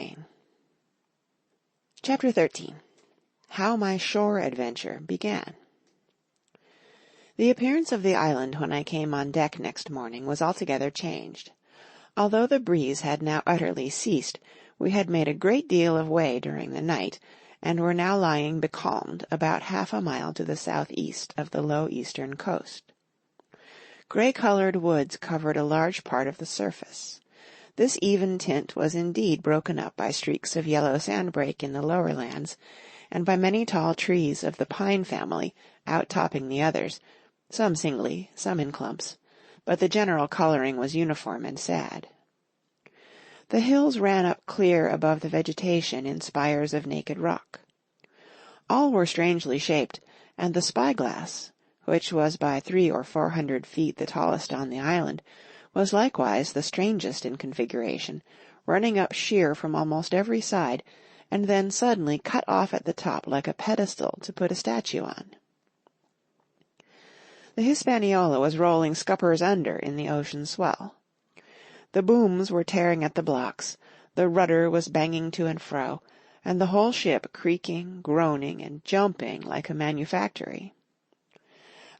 Maine. Chapter 13. How My Shore Adventure Began. The appearance of the island when I came on deck next morning was altogether changed. Although the breeze had now utterly ceased, we had made a great deal of way during the night, and were now lying becalmed about half a mile to the southeast of the low eastern coast. Grey-coloured woods covered a large part of the surface. This even tint was indeed broken up by streaks of yellow sandbrake in the lower lands, and by many tall trees of the pine family out-topping the others, some singly, some in clumps, but the general colouring was uniform and sad. The hills ran up clear above the vegetation in spires of naked rock. All were strangely shaped, and the spyglass, which was by 300 or 400 feet the tallest on the island, was likewise the strangest in configuration, running up sheer from almost every side, and then suddenly cut off at the top like a pedestal to put a statue on. The Hispaniola was rolling scuppers under in the ocean swell. The booms were tearing at the blocks, the rudder was banging to and fro, and the whole ship creaking, groaning, and jumping like a manufactory.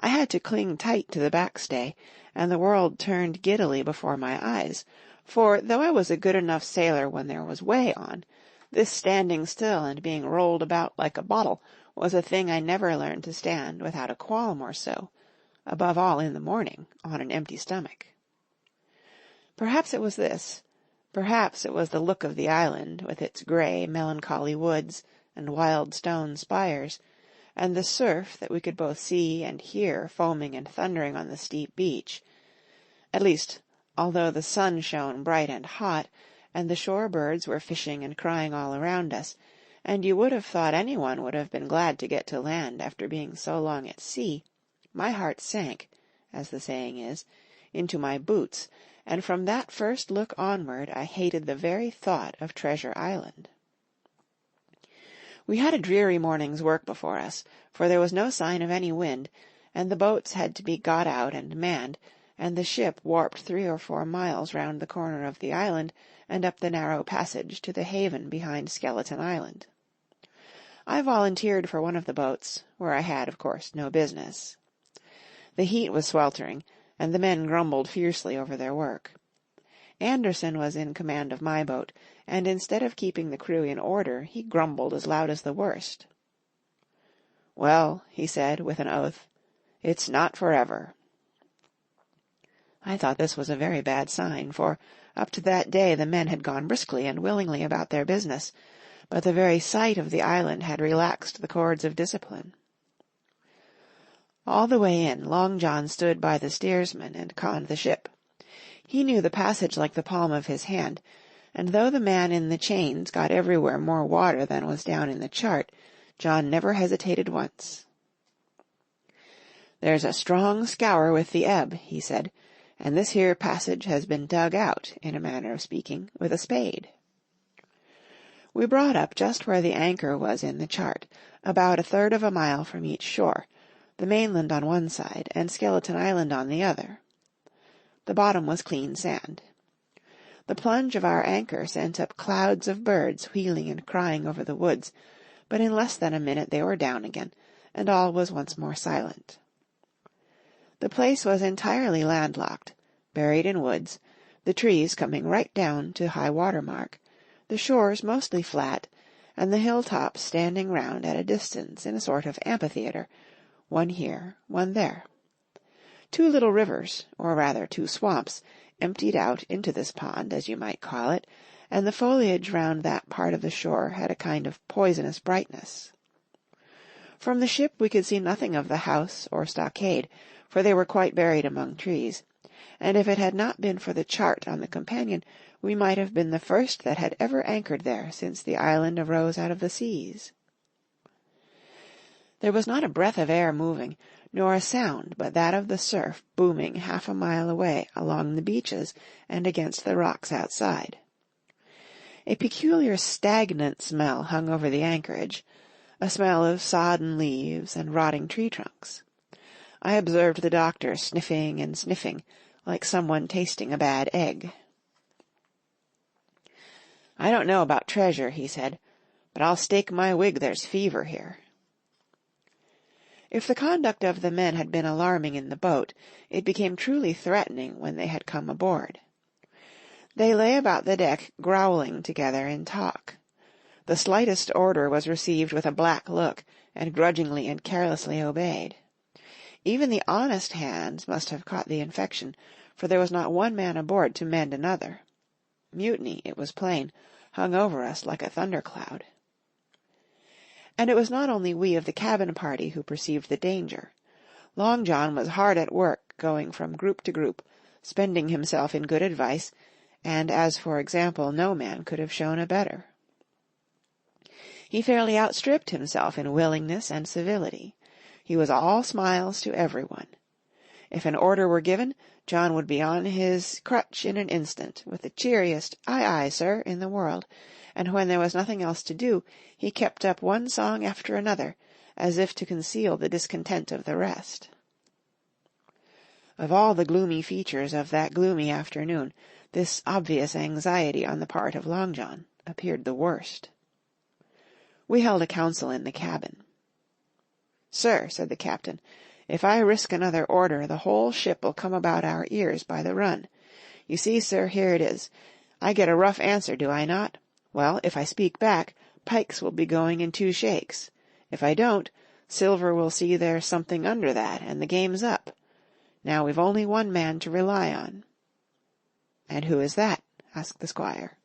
I had to cling tight to the backstay, and the world turned giddily before my eyes, for, though I was a good enough sailor when there was way on, this standing still and being rolled about like a bottle was a thing I never learned to stand without a qualm or so, above all in the morning, on an empty stomach. Perhaps it was this, perhaps it was the look of the island, with its grey, melancholy woods and wild stone spires, and the surf that we could both see and hear foaming and thundering on the steep beach. At least, although the sun shone bright and hot, and the shore birds were fishing and crying all around us, and you would have thought anyone would have been glad to get to land after being so long at sea, my heart sank, as the saying is, into my boots, and from that first look onward I hated the very thought of Treasure Island. We had a dreary morning's work before us, for there was no sign of any wind, and the boats had to be got out and manned, and the ship warped 3 or 4 miles round the corner of the island and up the narrow passage to the haven behind Skeleton Island. I volunteered for one of the boats, where I had, of course, no business. The heat was sweltering, and the men grumbled fiercely over their work. Anderson was in command of my boat, and instead of keeping the crew in order, he grumbled as loud as the worst. "Well," he said, with an oath, "it's not forever." I thought this was a very bad sign, for up to that day the men had gone briskly and willingly about their business, but the very sight of the island had relaxed the cords of discipline. All the way in, Long John stood by the steersman and conned the ship. He knew the passage like the palm of his hand, and though the man in the chains got everywhere more water than was down in the chart, John never hesitated once. "There's a strong scour with the ebb," he said, "and this here passage has been dug out, in a manner of speaking, with a spade." We brought up just where the anchor was in the chart, about 1/3 of a mile from each shore, the mainland on one side and Skeleton Island on the other. The bottom was clean sand. The plunge of our anchor sent up clouds of birds wheeling and crying over the woods, but in less than a minute they were down again, and all was once more silent. The place was entirely landlocked, buried in woods, the trees coming right down to high water mark, the shores mostly flat, and the hilltops standing round at a distance in a sort of amphitheatre, one here, one there. 2 little rivers, or rather 2 swamps, emptied out into this pond, as you might call it, and the foliage round that part of the shore had a kind of poisonous brightness. From the ship we could see nothing of the house or stockade, for they were quite buried among trees, and if it had not been for the chart on the companion, we might have been the first that had ever anchored there since the island arose out of the seas. There was not a breath of air moving, nor a sound but that of the surf booming half a mile away along the beaches and against the rocks outside. A peculiar stagnant smell hung over the anchorage, a smell of sodden leaves and rotting tree trunks. I observed the doctor sniffing and sniffing, like someone tasting a bad egg. "I don't know about treasure," he said, "but I'll stake my wig there's fever here." If the conduct of the men had been alarming in the boat, it became truly threatening when they had come aboard. They lay about the deck growling together in talk. The slightest order was received with a black look, and grudgingly and carelessly obeyed. Even the honest hands must have caught the infection, for there was not one man aboard to mend another. Mutiny, it was plain, hung over us like a thundercloud. And it was not only we of the cabin party who perceived the danger. Long John was hard at work, going from group to group, spending himself in good advice, and as for example no man could have shown a better. He fairly outstripped himself in willingness and civility. He was all smiles to everyone. If an order were given, John would be on his crutch in an instant, with the cheeriest "Aye, aye, sir," in the world, and when there was nothing else to do, he kept up one song after another, as if to conceal the discontent of the rest. Of all the gloomy features of that gloomy afternoon, this obvious anxiety on the part of Long John appeared the worst. We held a council in the cabin. "Sir," said the captain, "if I risk another order, the whole ship'll come about our ears by the run. You see, sir, here it is. I get a rough answer, do I not? Well, if I speak back, Pikes will be going in 2 shakes. If I don't, Silver will see there's something under that, and the game's up. Now we've only one man to rely on." "And who is that?" asked the squire.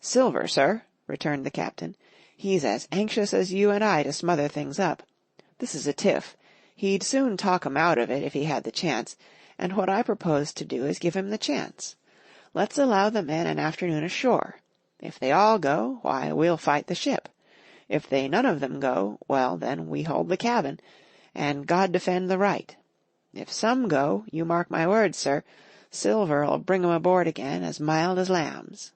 "Silver, sir," returned the captain. "He's as anxious as you and I to smother things up. This is a tiff. He'd soon talk 'em out of it if he had the chance, and what I propose to do is give him the chance. Let's allow the men an afternoon ashore. If they all go, why, we'll fight the ship. If they none of them go, well, then we hold the cabin, and God defend the right. If some go, you mark my words, sir, Silver'll bring 'em aboard again as mild as lambs."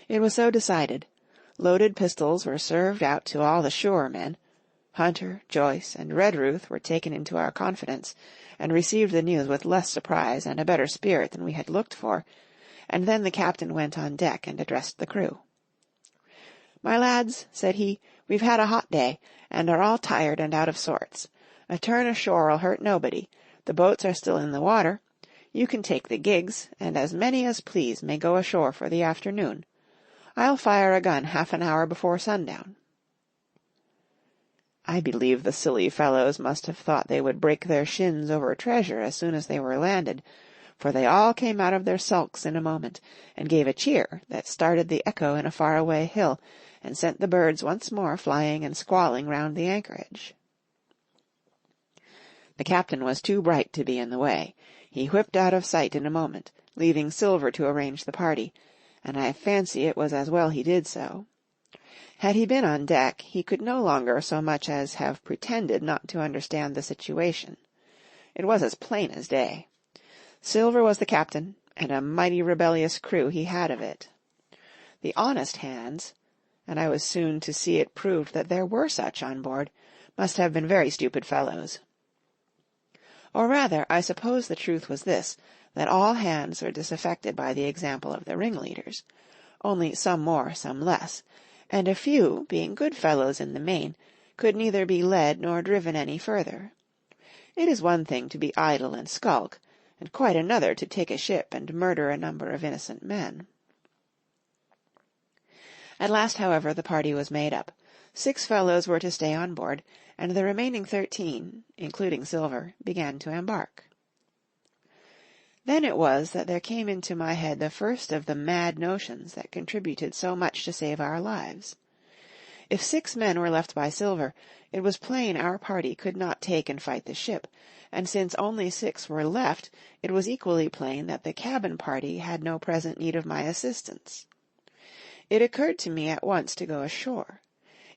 It was so decided. Loaded pistols were served out to all the shore men. Hunter, Joyce, and Redruth were taken into our confidence, and received the news with less surprise and a better spirit than we had looked for, and then the captain went on deck and addressed the crew. "My lads," said he, "we've had a hot day, and are all tired and out of sorts. A turn ashore'll hurt nobody. The boats are still in the water. You can take the gigs, and as many as please may go ashore for the afternoon. I'll fire a gun half an hour before sundown." I believe the silly fellows must have thought they would break their shins over treasure as soon as they were landed, for they all came out of their sulks in a moment, and gave a cheer that started the echo in a far-away hill, and sent the birds once more flying and squalling round the anchorage. The captain was too bright to be in the way. He whipped out of sight in a moment, leaving Silver to arrange the party, and I fancy it was as well he did so. Had he been on deck, he could no longer so much as have pretended not to understand the situation. It was as plain as day. Silver was the captain, and a mighty rebellious crew he had of it. The honest hands, and I was soon to see it proved that there were such on board, must have been very stupid fellows. Or rather, I suppose the truth was this, that all hands were disaffected by the example of the ringleaders, only some more, some less, and a few, being good fellows in the main, could neither be led nor driven any further. It is one thing to be idle and skulk, and quite another to take a ship and murder a number of innocent men. At last, however, the party was made up. 6 fellows were to stay on board, and the remaining 13, including Silver, began to embark. Then it was that there came into my head the first of the mad notions that contributed so much to save our lives. If 6 men were left by Silver, it was plain our party could not take and fight the ship, and since only 6 were left, it was equally plain that the cabin party had no present need of my assistance. It occurred to me at once to go ashore.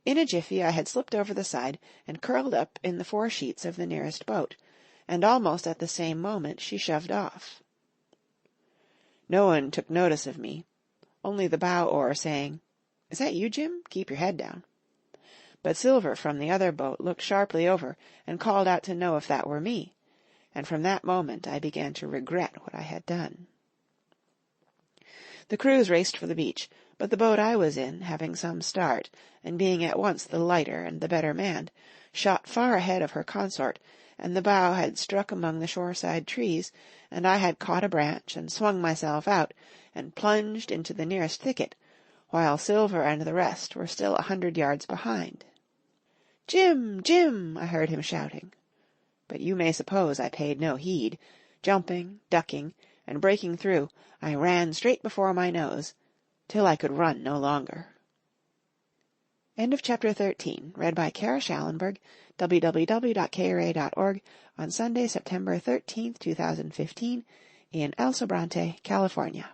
In a jiffy I had slipped over the side and curled up in the foresheets of the nearest boat, and almost at the same moment she shoved off. No one took notice of me, only the bow oar saying, "Is that you, Jim? Keep your head down." But Silver from the other boat looked sharply over and called out to know if that were me, and from that moment I began to regret what I had done. The crews raced for the beach, but the boat I was in, having some start, and being at once the lighter and the better manned, shot far ahead of her consort, and the bow had struck among the shoreside trees, and I had caught a branch and swung myself out, and plunged into the nearest thicket, while Silver and the rest were still 100 yards behind. "Jim! Jim!" I heard him shouting. But you may suppose I paid no heed. Jumping, ducking, and breaking through, I ran straight before my nose, till I could run no longer. End of chapter 13, read by Kara Schallenberg, www.kra.org, on Sunday, September 13th, 2015, in El Sobrante, California.